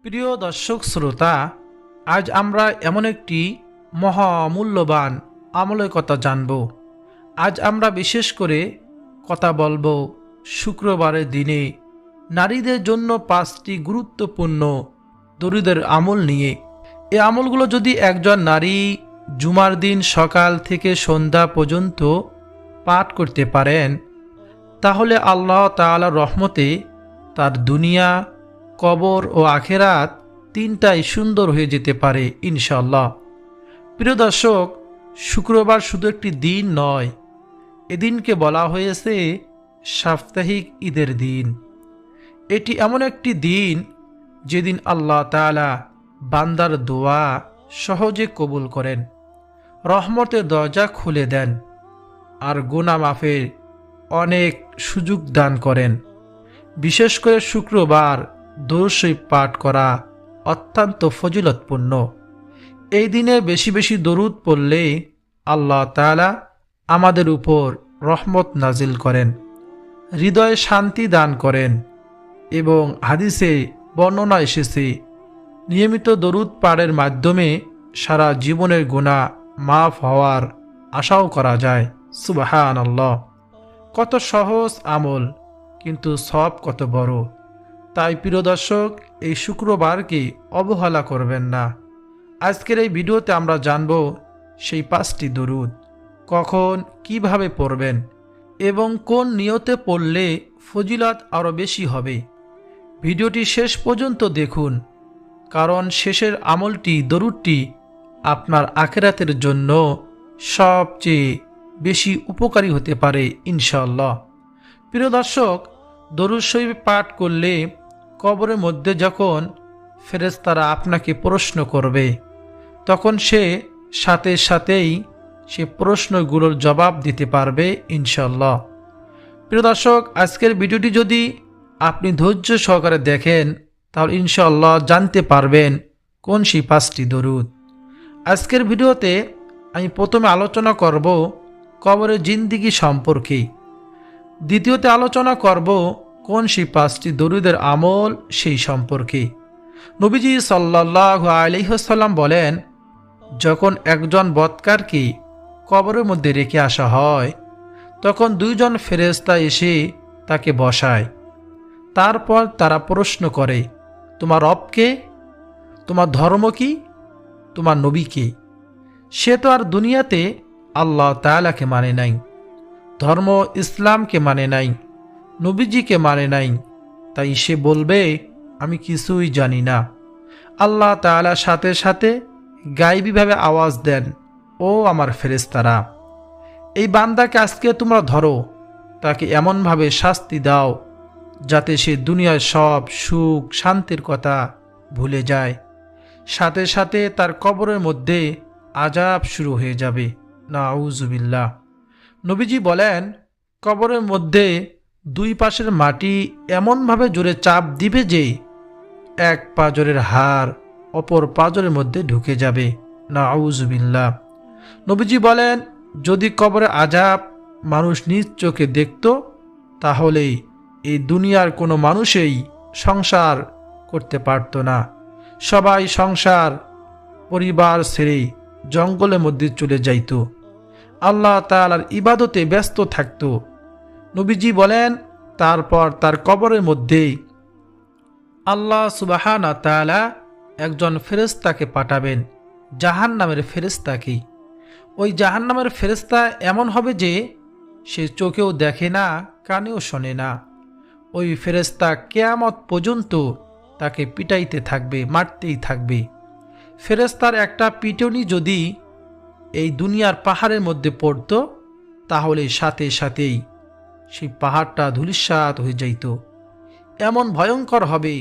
প্রিয় দর্শক শ্রোতা, আজ আমরা এমন একটি মহামূল্যবান আমলের কথা জানব। আজ আমরা বিশেষ করে কথা বলবো শুক্রবারের দিনে নারীদের জন্য 5টি গুরুত্বপূর্ণ দরুদের আমল নিয়ে। এই আমলগুলো যদি একজন নারী জুমার দিন সকাল থেকে সন্ধ্যা পর্যন্ত পাঠ করতে পারেন, তাহলে আল্লাহ তাআলার রহমতে তার দুনিয়া, কবর ও আখেরাত তিনটাই সুন্দর হয়ে যেতে পারে ইনশাআল্লাহ। প্রিয় দর্শক, শুক্রবার শুধু একটি দিন নয়, এদিনকে বলা হয়েছে সাপ্তাহিক ঈদের দিন। এটি এমন একটি দিন যেদিন আল্লাহ তাআলা বান্দার দোয়া সহজে কবুল করেন, রহমতের দরজা খুলে দেন আর গুনাহ মাফের অনেক সুযোগ দান করেন। বিশেষ করে শুক্রবার দরুদ শরীফ পাঠ করা অত্যন্ত ফজিলতপূর্ণ। এই দিনে বেশি বেশি দরুদ পড়লে আল্লাহ তাআলা আমাদের উপর রহমত নাজিল করেন, হৃদয়ে শান্তি দান করেন এবং হাদিসে বর্ণনা এসেছে নিয়মিত দরুদ পাঠের মাধ্যমে সারা জীবনের গুনাহ মাফ হওয়ার আশাও করা যায়। সুবহানাল্লাহ! কত সহজ আমল, কিন্তু সওয়াব কত বড়। তাই প্রিয় দর্শক, এই শুক্রবারকে অবহেলা করবেন না। আজকের এই ভিডিওতে আমরা জানব সেই 5টি দরুদ কখন কিভাবে পড়বেন এবং কোন নিয়তে পড়লে ফজিলত আরও বেশি হবে। ভিডিওটি শেষ পর্যন্ত দেখুন, কারণ শেষের আমলটি, দরুদটি আপনার আখিরাতের জন্য সবচেয়ে বেশি উপকারী হতে পারে ইনশাআল্লাহ। প্রিয় দর্শক, দরুদ শরীফ পাঠ করলে কবরের মধ্যে যখন ফেরেশতারা আপনাকে প্রশ্ন করবে, তখন সে সাথে সাথেই সে প্রশ্নগুলোর জবাব দিতে পারবে ইনশাআল্লাহ। প্রিয় দর্শক, আজকের ভিডিওটি যদি আপনি ধৈর্য সহকারে দেখেন, তাহলে ইনশাআল্লাহ জানতে পারবেন কোন সেই 5টি দরুদ। আজকের ভিডিওতে আমি প্রথমে আলোচনা করব কবরের জিন্দিগি সম্পর্কে, দ্বিতীয়তে আলোচনা করব কোন সেই 5টি দরুদের আমল সেই সম্পর্কে। নবীজি সাল্লাল্লাহু আলাইহি ওয়াসাল্লাম বলেন, যখন একজন বৎকারকে কবরের মধ্যে রেখে আসা হয়, তখন 2 জন ফেরেশতা এসে তাকে বসায়। তারপর তারা প্রশ্ন করে, তোমার রব কে? তোমার ধর্ম কি? তোমার নবী কে? সে তো আর দুনিয়াতে আল্লাহ তাআলাকে মানে নাই, ধর্ম ইসলামকে মানে নাই, নবীজিকে মানে নাই, তাই সে বলবে আমি কিছুই জানি না। আল্লাহ তাআলা সাথে সাথে গায়েবীভাবে আওয়াজ দেন, ও আমার ফেরেশতারা, এই বান্দাকে আজকে তোমরা ধরো, তাকে এমনভাবে শাস্তি দাও যাতে সে দুনিয়ার সব সুখ শান্তির কথা ভুলে যায়। সাথে সাথে তার কবরের মধ্যে আযাব শুরু হয়ে যাবে। নাউযুবিল্লাহ। নবীজি বলেন, কবরের মধ্যে 2 পাশের মাটি এমনভাবে জোরে চাপ দিবে যে এক পাঁজরের হাড় অপর পাঁজরের মধ্যে ঢুকে যাবে। নাউযুবিল্লাহ। নবীজি বলেন, যদি কবরে আযাব মানুষ নিজ চোখে দেখত, তাহলে এই দুনিয়ার কোনো মানুষই সংসার করতে পারত না। সবাই সংসার পরিবার ছেড়ে জঙ্গলের মধ্যে চলে যাইত, আল্লাহ তাআলার ইবাদতে ব্যস্ত থাকত। নবীজি বলেন, তারপর তার কবরের মধ্যে আল্লাহ সুবহানাহু ওয়া তাআলা একজন ফেরেশতাকে পাঠাবেন, জাহান্নামের ফেরেশতাকে। ওই জাহান্নামের ফেরেশতা এমন হবে যে সে চোখেও দেখে না, কানেও শোনে না। ওই ফেরেশতা কিয়ামত পর্যন্ত তাকে পিটাইতে থাকবে, মারতেই থাকবে। ফেরেশতার একটা পিটুনি যদি এই দুনিয়ার পাহাড়ের মধ্যে পড়ত, তাহলে সাথে সাথেই সেই পাহাড়টা ধূলিসাৎ হয়ে যাইত। এমন ভয়ঙ্কর হবে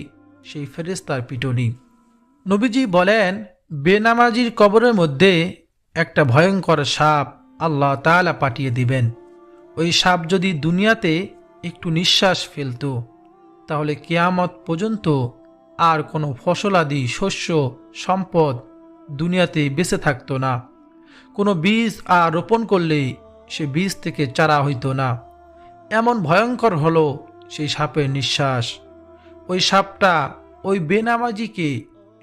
সেই ফেরেশতার পিটুনি। নবীজি বলেন, বেনামাজির কবরের মধ্যে একটা ভয়ঙ্কর সাপ আল্লাহ তাআলা পাঠিয়ে দিবেন। ওই সাপ যদি দুনিয়াতে একটু নিঃশ্বাস ফেলত, তাহলে কিয়ামত পর্যন্ত আর কোনো ফসলাদি, শস্য, সম্পদ দুনিয়াতে বেঁচে থাকতো না। কোনো বীজ আর রোপণ করলে সে বীজ থেকে চারা হইতো না। এমন ভয়ঙ্কর হলো সেই সাপের নিঃশ্বাস। ওই সাপটা ওই বেনামাজিকে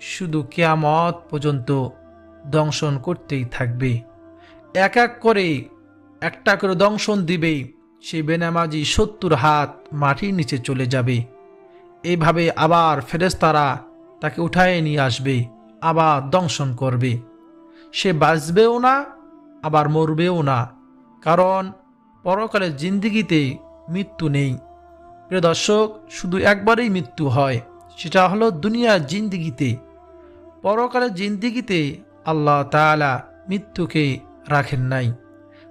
শুধু কিয়ামত পর্যন্ত দংশন করতেই থাকবে। এক এক করে একটা করে দংশন দিবে, সেই বেনামাজি 70 হাত মাটির নিচে চলে যাবে। এইভাবে আবার ফেরেশতারা তাকে উঠায় নিয়ে আসবে, আবার দংশন করবে। সে বাঁচবেও না, আবার মরবেও না, কারণ পরকালের জিন্দিগিতে মৃত্যু নেই। প্রিয় দর্শক, শুধু একবারেই মৃত্যু হয়, সেটা হলো দুনিয়ার জিন্দিগিতে। পরকালের জিন্দিগিতে আল্লাহ তাআলা মৃত্যুকে রাখেন নাই।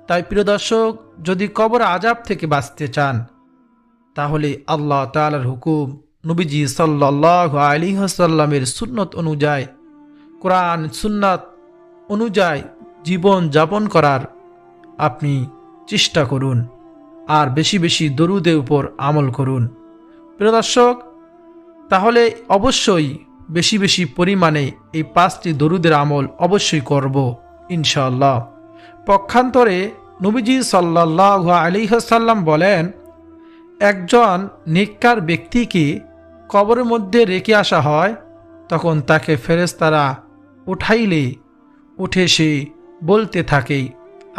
তাই প্রিয় দর্শক, যদি কবর আযাব থেকে বাঁচতে চান, তাহলে আল্লাহ তাআলার হুকুম, নবীজি সাল্লাল্লাহু আলাইহি ওয়াসাল্লামের সুন্নত অনুযায়ী, কোরআন সুন্নাত অনুযায়ী জীবন যাপন করার আপনি চেষ্টা করুন, আর বেশি বেশি দরুদের উপর আমল করুন। প্রিয় দর্শক, তাহলে অবশ্যই বেশি বেশি পরিমাণে এই 5টি দরুদের আমল অবশ্যই করব ইনশাআল্লাহ। পক্ষান্তরে নবীজি সাল্লাল্লাহু আলাইহি ওয়াসাল্লাম বলেন, একজন নেককার ব্যক্তিকে কবরের মধ্যে রেখে আসা হয়, তখন তাকে ফেরেশতারা উঠাইলে উঠে সে বলতে থাকে,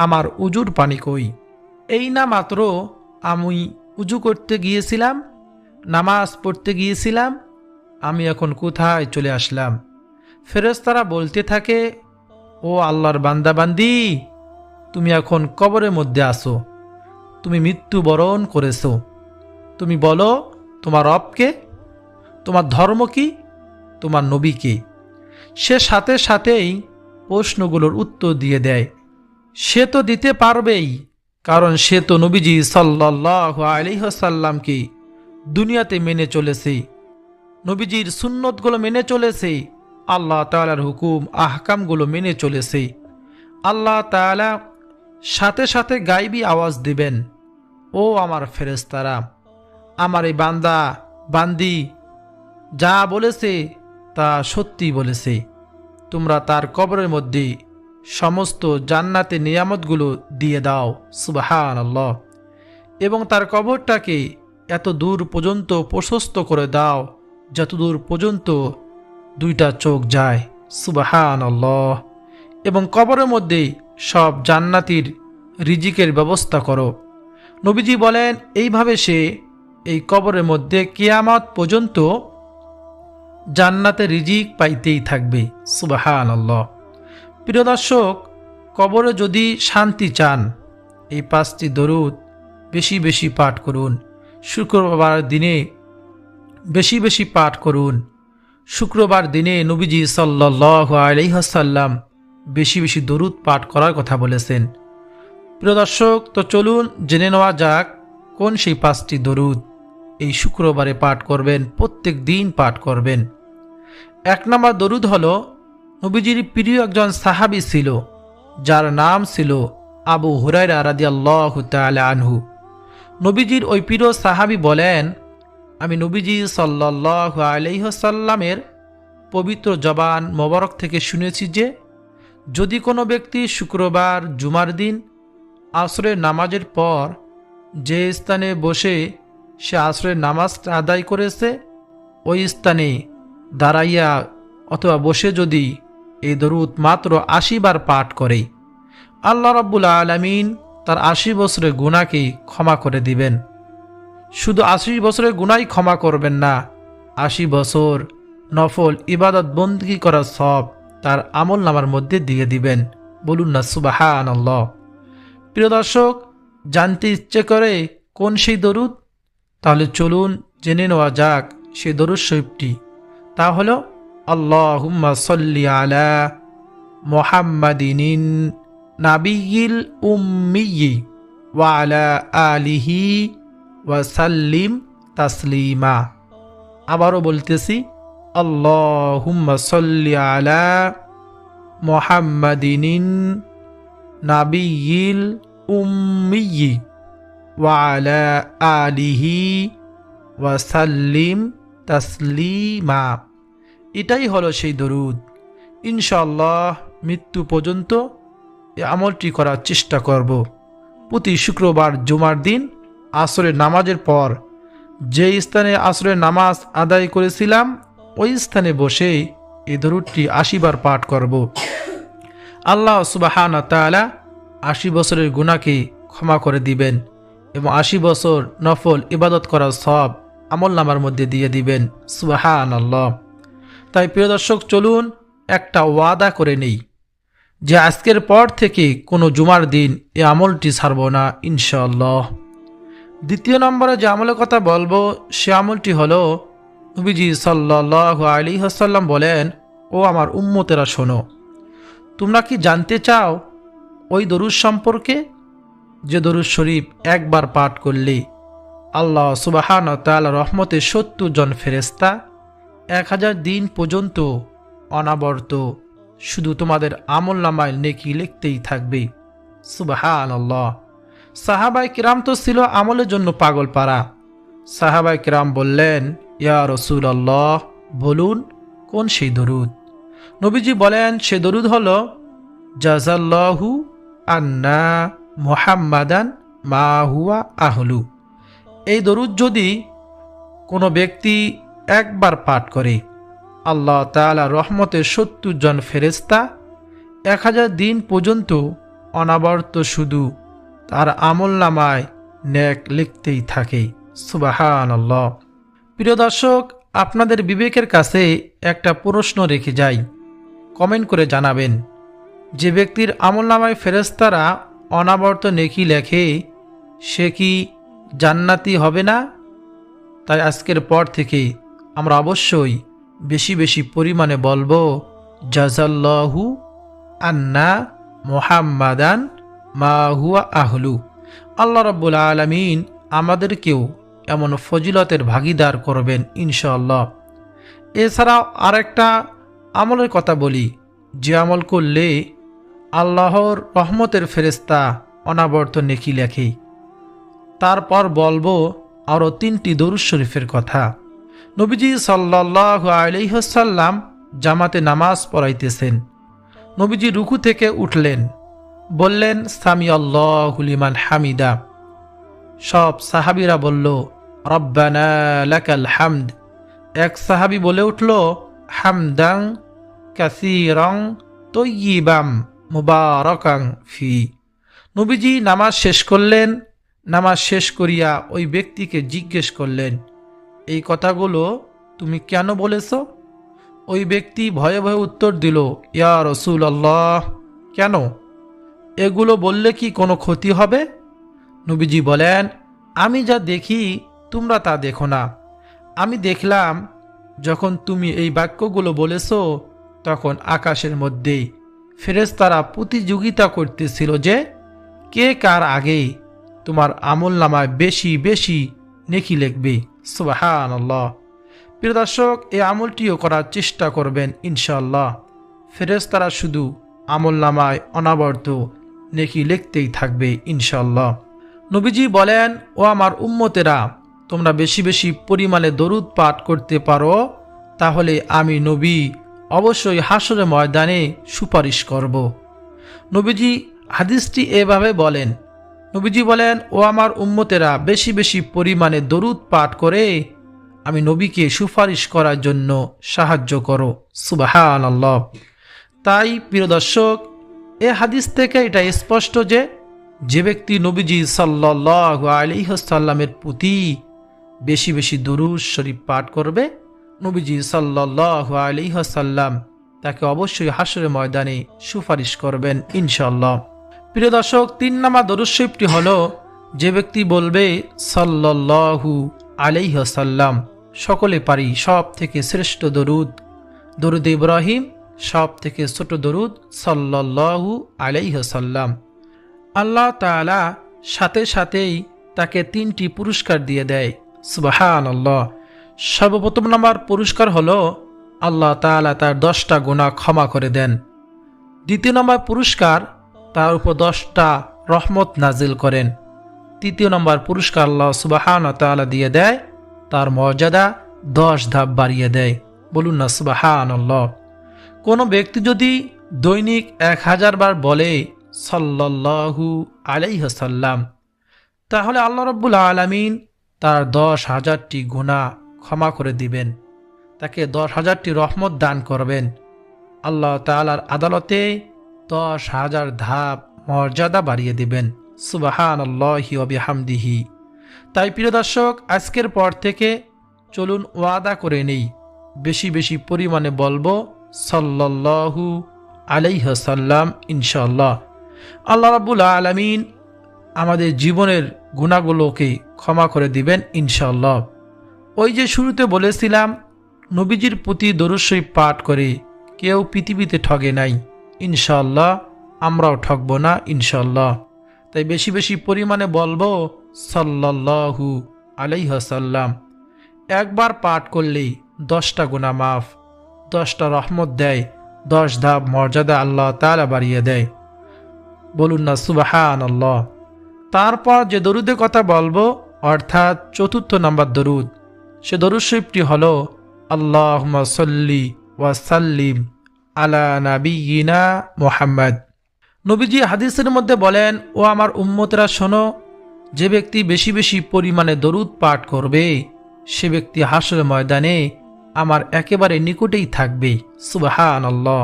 আমার উজুর পানি কই? এই না মাত্র আমি উজু করতে গিয়েছিলাম, নামাজ পড়তে গিয়েছিলাম, আমি এখন কোথায় চলে আসলাম? ফেরেশতারা বলতে থাকে, ও আল্লাহর বান্দাবান্দি, তুমি এখন কবরের মধ্যে আসো, তুমি মৃত্যুবরণ করেছো। তুমি বলো তোমার রবকে, তোমার ধর্ম কি, তোমার নবীকে। সে সাথে সাথেই প্রশ্নগুলোর উত্তর দিয়ে দেয়। সে তো দিতে পারবেই, কারণ সে তো নবীজি সাল্লাল্লাহু আলাইহি ওয়াসাল্লামকে দুনিয়াতে মেনে চলেছে, নবীজির সুন্নতগুলো মেনে চলেছে, আল্লাহ তাআলার হুকুম আহকামগুলো মেনে চলেছে। আল্লাহ তাআলা সাথে সাথে গায়বী আওয়াজ দিবেন, ও আমার ফেরেশতারা, আমার এই বান্দা বান্দি যা বলেছে তা সত্যি বলেছে। তোমরা তার কবরের মধ্যে সমস্ত জান্নাতের নিয়ামতগুলো দিয়ে দাও, সুবহানাল্লাহ। এবং তার কবরটাকে এত দূর পর্যন্ত প্রশস্ত করে দাও যত দূর পর্যন্ত 2টা চোখ যায়, সুবহানাল্লাহ। এবং কবরের মধ্যে সব জান্নাতীর রিজিকের ব্যবস্থা করো। নবীজি বলেন, এইভাবে সে এই কবরের মধ্যে কিয়ামত পর্যন্ত জান্নাতে রিজিক পাইতেই থাকবে, সুবহানাল্লাহ। প্রিয় দর্শক, কবরে যদি শান্তি চান, এই 5টি দরুদ বেশি বেশি পাঠ করুন। শুক্রবার দিনে বেশি বেশি পাঠ করুন। শুক্রবার দিনে নবীজি সাল্লাল্লাহু আলাইহি ওয়াসাল্লাম বেশি বেশি দরুদ পাঠ করার কথা বলেছেন। প্রিয় দর্শক, তো চলুন জেনে নেওয়া যাক কোন সেই 5টি দরুদ এই শুক্রবারে পাঠ করবেন, প্রত্যেক দিন পাঠ করবেন। 1 নম্বর দরুদ হলো, নবীজির প্রিয় একজন সাহাবী ছিল, যার নাম ছিল আবু হুরায়রা রাদিয়াল্লাহু তাআলা আনহু। নবীজির ওই প্রিয় সাহাবী বলেন, আমি নবীজি সাল্লাল্লাহু আলাইহি ওয়াসাল্লামের পবিত্র জবান মোবারক থেকে শুনেছি যে, যদি কোনো ব্যক্তি শুক্রবার জুমার দিন আসরের নামাজের পর যে স্থানে বসে সে আসরের নামাজটা আদায় করেছে, ওই স্থানে দাঁড়াইয়া অথবা বসে যদি এই দরুদ মাত্র 80 বার পাঠ করে, আল্লাহ রাব্বুল আলামিন তার 80 বছরের গুনাহকে ক্ষমা করে দিবেন। শুধু 80 বছরের গুনাহই ক্ষমা করবেন না, 80 বছর নফল ইবাদত বন্দেগী করার সব তার আমল নামার মধ্যে দিয়ে দিবেন। বলুন না সুবহানাল্লাহ। প্রিয় দর্শক, জানতে ইচ্ছে করে কোন সেই দরুদ? তাহলে চলুন জেনে নেওয়া যাক সেই দরুদ শরীফটি। তা হলো, আল্লাহুম্মা সাল্লি আলা মুহাম্মাদিন নাবিয়িল উম্মিয়্যি ওয়া আলা আলিহি ওয়া সাল্লিম তাসলিমা। আবারও বলতেছি, আল্লাহুম্মা সাল্লি আলা মুহাম্মাদিন নাবিয়িল উম্মিয়্যি ওয়া আলা আলিহি ওয়া সাল্লিম তাসলিমা। এটাই হলো সেই দরুদ। ইনশাআল্লাহ মৃত্যু পর্যন্ত এই আমলটি করার চেষ্টা করব। প্রতি শুক্রবার জুমার দিন আসরের নামাজের পর যে স্থানে আসরের নামাজ আদায় করেছিলাম, ওই স্থানে বসে এই দরুদটি ৮০ বার পাঠ করব। আল্লাহ সুবহানাহু ওয়া তাআলা ৮০ বছরের গুনাহকে ক্ষমা করে দিবেন এবং ৮০ বছর নফল ইবাদত করার সওয়াব আমলনামার মধ্যে দিয়ে দিবেন। সুবহানাল্লাহ। তাই প্রিয় দর্শক, চলুন একটা ওয়াদা করে নেই যে আজকের পর থেকে কোনো জুমার দিন এই আমলটি ছাড়ব না ইনশাআল্লাহ। দ্বিতীয় নম্বরে যে আমলের কথা বলবো সে আমলটি হলো, নবীজি সাল্লাল্লাহু আলাইহি ওয়াসাল্লাম বলেন, ও আমার উম্মতেরা শোনো, তোমরা কি জানতে চাও ওই দরুদ সম্পর্কে যে দরুদ শরীফ একবার পাঠ করলে আল্লাহ সুবহানাহু ওয়া তাআলা রহমতে ৭০ জন ফেরেশতা ১০০০ দিন পর্যন্ত অনাবর্ত শুধু তোমাদের আমলনামায় নেকি লিখতেই থাকবে। সুবহানাল্লাহ। সাহাবায়ে কিরাম তো ছিল আমলের জন্য পাগল পারা। সাহাবায়ে কিরাম বললেন, ইয়া রাসূলুল্লাহ, বলুন কোন সেই দরুদ? নবীজি বলেন, সে দরুদ হলো, জাযাল্লাহু আন্না মুহাম্মাদান মা হুয়া আহলু। এই দরুদ যদি কোনো ব্যক্তি একবার পাঠ করে আল্লাহ তাআলা রহমতের ৭০ জন ফেরেশতা ১০০০ দিন পর্যন্ত অনাবর্ত শুধু তার আমলনামায় নেক লিখতেই থাকে। সুবহানাল্লাহ। প্রিয় দর্শক, আপনাদের বিবেকের কাছে একটা প্রশ্ন রেখে যাই, কমেন্ট করে জানাবেন, যে ব্যক্তির আমলনামায় ফেরেশতারা অনাবর্ত নেকি লেখে সে কি জান্নাতি হবে না? তাই আজকের পর থেকে আমরা অবশ্যই বেশি বেশি পরিমাণে বলবো, জাযাল্লাহু আন্না মুহাম্মাদান মা হুয়া আহলু। আল্লাহ রাব্বুল আলামিন আমাদেরকেও এমন ফজিলতের ভাগীদার করবেন ইনশাআল্লাহ। এছাড়াও আরেকটা আমলের কথা বলি, যে আমল করলে আল্লাহর রহমতের ফেরেশতা অনাবর্ত নেকি লেখে। তারপর বলবো আরও ৩টি দরুদ শরীফের কথা। নবীজি সাল্লাল্লাহু আলাইহি ওয়াসাল্লাম জামাতে নামাজ পড়াইতেছেন। নবীজি রুকু থেকে উঠলেন, বললেন, সামি আল্লাহু লিমান হামিদা। সব সাহাবীরা বলল, রব্বানা লাকাল হামদ। এক সাহাবী বলে উঠল, হামদাং কাসীরাং তয়্যিবাম মুবারাকাং ফি। নবীজি নামাজ শেষ করলেন। নামাজ শেষ করিয়া ওই ব্যক্তিকে জিজ্ঞেস করলেন, এই কথাগুলো তুমি কেন বলেছ? ওই ব্যক্তি ভয়ে ভয়ে উত্তর দিল, ইয়া রাসূলুল্লাহ, কেন? এগুলো বললে কি কোনো ক্ষতি হবে? নবীজি বলেন, আমি যা দেখি তোমরা তা দেখো না। আমি দেখলাম যখন তুমি এই বাক্যগুলো বলেছ তখন আকাশের মধ্যে ফেরেশতারা প্রতিযোগিতা করতেছিল যে কে কার আগে তোমার আমলনামায় বেশি বেশি নেকি লিখবে। সুবহানাল্লাহ। প্রিয় দর্শক, এই আমলটিও করার চেষ্টা করবেন ইনশাআল্লাহ। ফেরেশতারা শুধু আমলনামায় অনাবর্ত নেকি লিখতেই থাকবে ইনশাআল্লাহ। নবীজি বলেন, ও আমার উম্মতেরা, তোমরা বেশি বেশি পরিমাণে দরুদ পাঠ করতে পারো, তাহলে আমি নবী অবশ্যই হাসরের ময়দানে সুপারিশ করব। নবীজি হাদিসটি এভাবে বলেন, নবীজি বলেন, ও আমার উম্মতেরা, বেশি বেশি পরিমাণে দরুদ পাঠ করে আমি নবীকে সুপারিশ করার জন্য সাহায্য করো। সুবহানাল্লাহ। তাই প্রিয় দর্শক, এ হাদিস থেকে এটা স্পষ্ট যে যে ব্যক্তি নবীজি সাল্লাল্লাহু আলাইহি ওয়াসাল্লামের প্রতি বেশি বেশি দরুদ শরীফ পাঠ করবে, নবীজি সাল্লাল্লাহু আলাইহি ওয়াসাল্লাম তাকে অবশ্যই হাসরের ময়দানে সুপারিশ করবেন ইনশাআল্লাহ। প্রিয় দর্শক, ৩ নম্বর দরুদ শরীফটি হলো, যে ব্যক্তি বলবে সাল্লাল্লাহু আলাইহি ওয়াসাল্লাম, সকলে পারি সব থেকে শ্রেষ্ঠ দরুদ, দরুদ ইব্রাহিম, সব থেকে ছোট দরুদ সাল্লাল্লাহু আলাইহি ওয়াসাল্লাম। আল্লাহ তাআলা সাথে সাথেই তাকে 3টি পুরস্কার দিয়ে দেয়। সুবহানাল্লাহ। সর্বপ্রথম নাম্বার পুরস্কার হলো আল্লাহ তাআলা তার 10টা গুনাহ ক্ষমা করে দেন। দ্বিতীয় নম্বর পুরস্কার, তার উপর 10টা রহমত নাজিল করেন। তৃতীয় নম্বর পুরস্কার আল্লাহ সুবহানাহু ওয়া তাআলা দিয়ে দেয়, তার মর্যাদা 10 ধাপ বাড়িয়ে দেয়। বলুন না সুবহানাল্লাহ। কোনো ব্যক্তি যদি দৈনিক 1000 বার বলে সাল্লাল্লাহু আলাইহি ওয়াসাল্লাম, তাহলে আল্লাহ রাব্বুল আলামিন তার 10,000টি গুনাহ ক্ষমা করে দিবেন। তাকে 10,000টি রহমত দান করবেন। আল্লাহ তাআলার আদালতে 10,000 ধাপ মর্যাদা বাড়িয়ে দিবেন। সুবহানাল্লাহি ওয়া বিহামদিহি। তাই প্রিয় দর্শক, আজকের পর থেকে চলুন ওয়াদা করে নেই, বেশি বেশি পরিমাণে বলবো সাল্লাল্লাহু আলাইহি ওয়াসাল্লাম ইনশাআল্লাহ। আল্লাহ রাব্বুল আলামিন আমাদের জীবনের গুনাহগুলোকে ক্ষমা করে দিবেন ইনশাআল্লাহ। ওই যে শুরুতে বলেছিলাম, নবীজির প্রতি দরুদ শরীফ পাঠ করে কেউ পৃথিবীতে ঠগে নাই, ইনশাআল্লাহ আমরাও ঠকব না ইনশাআল্লাহ। তাই বেশি বেশি পরিমাণে বলবো সাল্লাল্লাহু আলাইহি ওয়াসাল্লাম। একবার পাঠ করলেই 10টা গুনাহ মাফ, 10টা রহমত দেয়, 10 ধাপ মর্যাদা আল্লাহ তাআলা বাড়িয়ে দেয়। বলুন না সুবহানাল্লাহ। তারপর যে দরুদের কথা বলবো, অর্থাৎ 4র্থ নাম্বার দরুদ, সে দরুদ শরীফটি হলো আল্লাহুম্মা সাল্লি ওয়া সাল্লিম আলা নাবিয়িনা মুহাম্মদ। নবীজি হাদিসের মধ্যে বলেন, ও আমার উম্মতরা শোনো, যে ব্যক্তি বেশি বেশি পরিমাণে দরুদ পাঠ করবে সে ব্যক্তি হাসরের ময়দানে আমার একেবারে নিকটেই থাকবে। সুবহানাল্লাহ।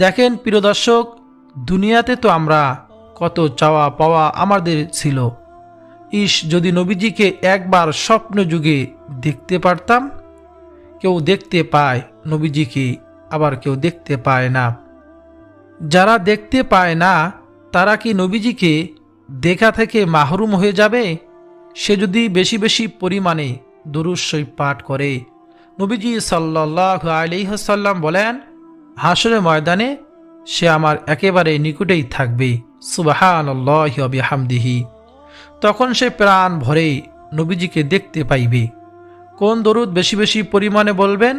দেখেন প্রিয় দর্শক, দুনিয়াতে তো আমরা কত চাওয়া পাওয়া আমাদের ছিল, যদি নবীজিকে একবার স্বপ্ন যুগে দেখতে পারতাম। কেউ দেখতে পায় নবীজিকে, আবার কেউ দেখতে পায় না। যারা দেখতে পায় না তারা কি নবীজিকে দেখা থেকে মাহরুম হয়ে যাবে? সে যদি বেশি বেশি পরিমাণে দরুদ শরীফ পাঠ করে, নবীজি সাল্লাল্লাহু আলাইহি ওয়াসাল্লাম বলেন, হাসরের ময়দানে সে আমার একেবারে নিকটেই থাকবে। সুবহানাল্লাহি ওয়া বিহামদিহি। তখন সে প্রাণ ভরে নবীজিকে দেখতে পাইবে। কোন দরুদ বেশি বেশি পরিমাণে বলবেন?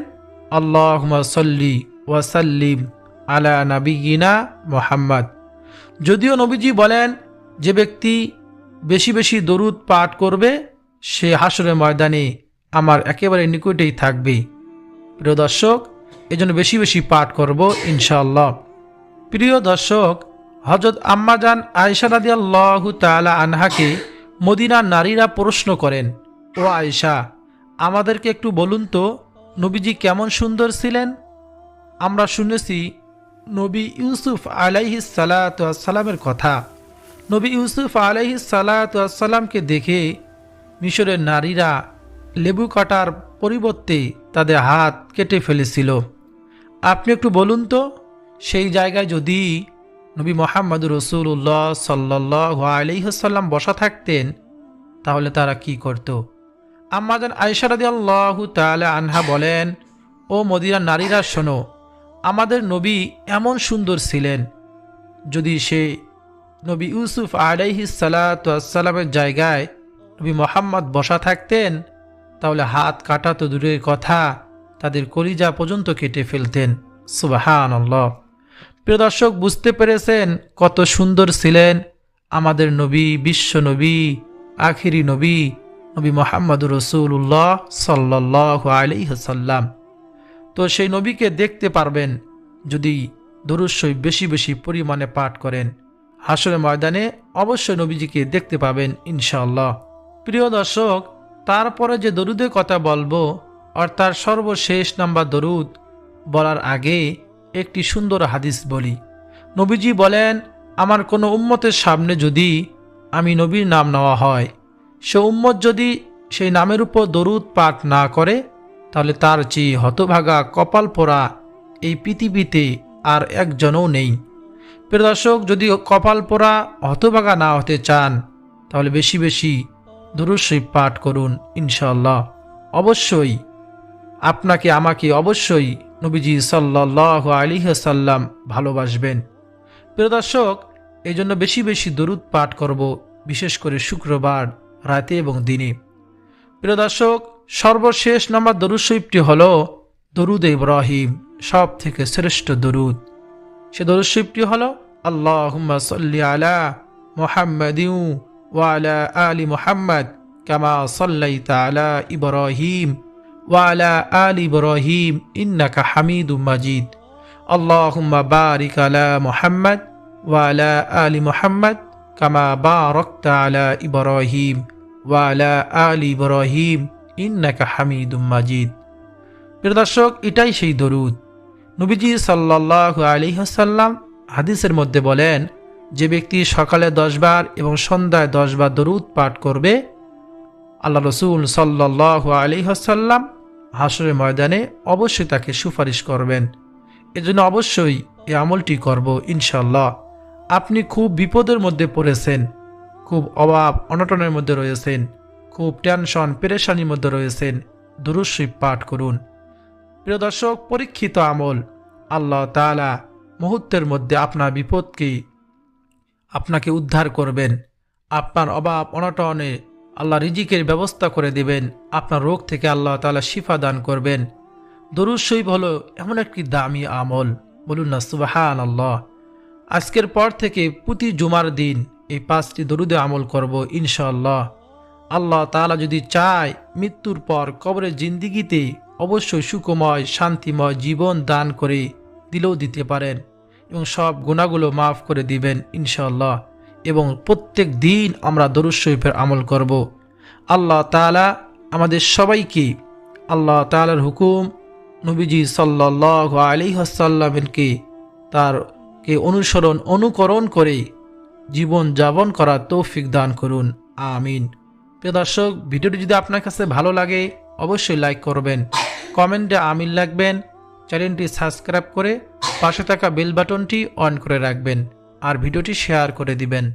আল্লাহুম্মা সাল্লি ওয়া সাল্লিম আলা নাবিয়িনা মুহাম্মদ। যদিও নবীজি বলেন, যে ব্যক্তি বেশি বেশি দরুদ পাঠ করবে সে হাসরের ময়দানে আমার একেবারে নিকটেই থাকবে। প্রিয় দর্শক, এজন্য বেশি বেশি পাঠ করব ইনশাআল্লাহ। প্রিয় দর্শক, হযরত আম্মাজান আয়েশা রাদিয়াল্লাহু তাআলা আনহাকে মদিনার নারীরা প্রশ্ন করেন, ও আয়েশা, আমাদেরকে একটু বলুন তো নবীজি কেমন সুন্দর ছিলেন? আমরা শুনেছি নবী ইউসুফ আলাইহিস সালাতু ওয়াস সালামের কথা। নবী ইউসুফ আলাইহিস সালাতু ওয়াস সালামকে দেখে মিশরের নারীরা লেবু কাটার পরিবর্তে তাদের হাত কেটে ফেলেছিল। আপনি একটু বলুন তো, সেই জায়গায় যদি নবী মুহাম্মদুর রাসূলুল্লাহ সাল্লাল্লাহু আলাইহি ওয়াসাল্লাম বসা থাকতেন তাহলে তারা কি করত? আম্মাজান আয়েশা রাদিয়াল্লাহু তাআলা আনহা বলেন, ও মদিনার নারীরা শোনো, আমাদের নবী এমন সুন্দর ছিলেন, যদি সে নবী ইউসুফ আলাইহিস সালাতু ওয়াস সালামের জায়গায় নবী মুহাম্মদ বসা থাকতেন তাহলে হাত কাটা তো দূরের কথা, তাদের কলিজা পর্যন্ত কেটে ফেলতেন। সুবহানাল্লাহ। প্রিয় দর্শক, বুঝতে পেরেছেন কত সুন্দর ছিলেন আমাদের নবী, বিশ্ব নবী, আখিরি নবী, নবী মুহাম্মদুর রাসূলুল্লাহ সাল্লাল্লাহু আলাইহি ওয়াসাল্লাম। তো সেই নবীকে দেখতে পারবেন যদি দরুদ শরীফ বেশি বেশি পরিমাণে পাঠ করেন। হাসরের ময়দানে অবশ্যই নবীজিকে দেখতে পাবেন ইনশাআল্লাহ। প্রিয় দর্শক, তারপরে যে দরুদের কথা বলবো, অর্থাৎ সর্বশেষ নাম্বার দরুদ বলার আগে একটি সুন্দর হাদিস বলি। নবীজি বলেন, আমার কোনো উম্মতের সামনে যদি আমি নবীর নাম নেওয়া হয়, সে উম্মত যদি সেই নামের উপর দরুদ পাঠ না করে তাহলে তার চেয়ে হতভাগা কপাল পোড়া এই পৃথিবীতে আর একজনও নেই। প্রিয় দর্শক, যদি কপাল পোড়া হতভাগা না হতে চান তাহলে বেশি বেশি দরুদ শরীফ পাঠ করুন ইনশাআল্লাহ। অবশ্যই আপনাকে আমাকে অবশ্যই নবীজি সাল্লাল্লাহু আলাইহি ওয়াসাল্লাম ভালোবাসবেন। প্রিয় দর্শক, এই জন্য বেশি বেশি দরুদ পাঠ করব, বিশেষ করে শুক্রবার রাতে এবং দিনে। প্রিয় দর্শক, সর্বশেষ নাম্বার দরুদ শরীফটি হলো দরুদ ইব্রাহিম, সব থেকে শ্রেষ্ঠ দরুদ। সে দরুদ শরীফটি হলো আল্লাহুম্মা সাল্লি আলা মুহাম্মাদিন ওয়া আলা আলি মুহাম্মাদ কামা সাল্লাইতা আলা ইব্রাহিম ওয়া আলা আলি ইব্রাহিম ইন্নাকা হামিদুম মাজিদ। আল্লাহুম্মা বারিক আলা মুহাম্মাদ ওয়া আলা আলি মুহাম্মাদ কামা বারাকতা আলা ইব্রাহিম ওয়া আলা আলি ইব্রাহিম ইন্নাকা হামিদুম মাজিদ। প্রিয় দর্শক, এটাই সেই দরুদ। নবীজি সাল্লাল্লাহু আলাইহি ওয়াসাল্লাম হাদিসের মধ্যে বলেন, যে ব্যক্তি সকালে 10 বার এবং সন্ধ্যায় 10 বার দরুদ পাঠ করবে, আল্লাহ রসুল সাল্লাল্লাহু আলাইহি ওয়াসাল্লাম হাসরের ময়দানে অবশ্যই তাকে সুপারিশ করবেন। এজন্য অবশ্যই এই আমলটি করব ইনশাল্লাহ। আপনি খুব বিপদের মধ্যে পড়েছেন, খুব অভাব অনটনের মধ্যে রয়েছেন, খুব টেনশন পেরেশানির মধ্যে রয়েছেন, দুরূদ শরীফ পাঠ করুন। প্রিয় দর্শক, পরীক্ষিত আমল। আল্লাহ তাআলা মুহূর্তের মধ্যে আপনার বিপদকে আপনাকে উদ্ধার করবেন। আপনার অভাব অনটনে আল্লাহ রিজিকের ব্যবস্থা করে দিবেন। আপনার রোগ থেকে আল্লাহ তাআলা শিফা দান করবেন। দরুদ শরীফ হলো এমন একটি দামি আমল, বলুন না সুবহানাল্লাহ। আজকের পর থেকে প্রতি জুমার দিন এই 5টি দরুদে আমল করব ইনশাআল্লাহ। আল্লাহ তাআলা যদি চায়, মৃত্যুর পর কবরের জিন্দিগিতে অবশ্যই সুখময় শান্তিময় জীবন দান করে দিলেও দিতে পারেন, এবং সব গুনাহগুলো মাফ করে দিবেন ইনশাআল্লাহ। এবং প্রত্যেক দিন আমরা দরুদ শরীফের আমল করব। আল্লাহ তাআলা আমাদের সবাইকে আল্লাহ তাআলার হুকুম, নবীজি সাল্লাল্লাহু আলাইহি ওয়াসাল্লামকে তারকে অনুকরণ করে জীবন যাপন করার তৌফিক দান করুন, আমিন। প্রিয় দর্শক, ভিডিওটি যদি আপনার কাছে ভালো লাগে অবশ্যই লাইক করবেন, কমেন্টে আমিন লিখবেন, চ্যানেলটি সাবস্ক্রাইব করে পাশে থাকা বেল বাটনটি অন করে রাখবেন, আর ভিডিওটি শেয়ার করে দিবেন।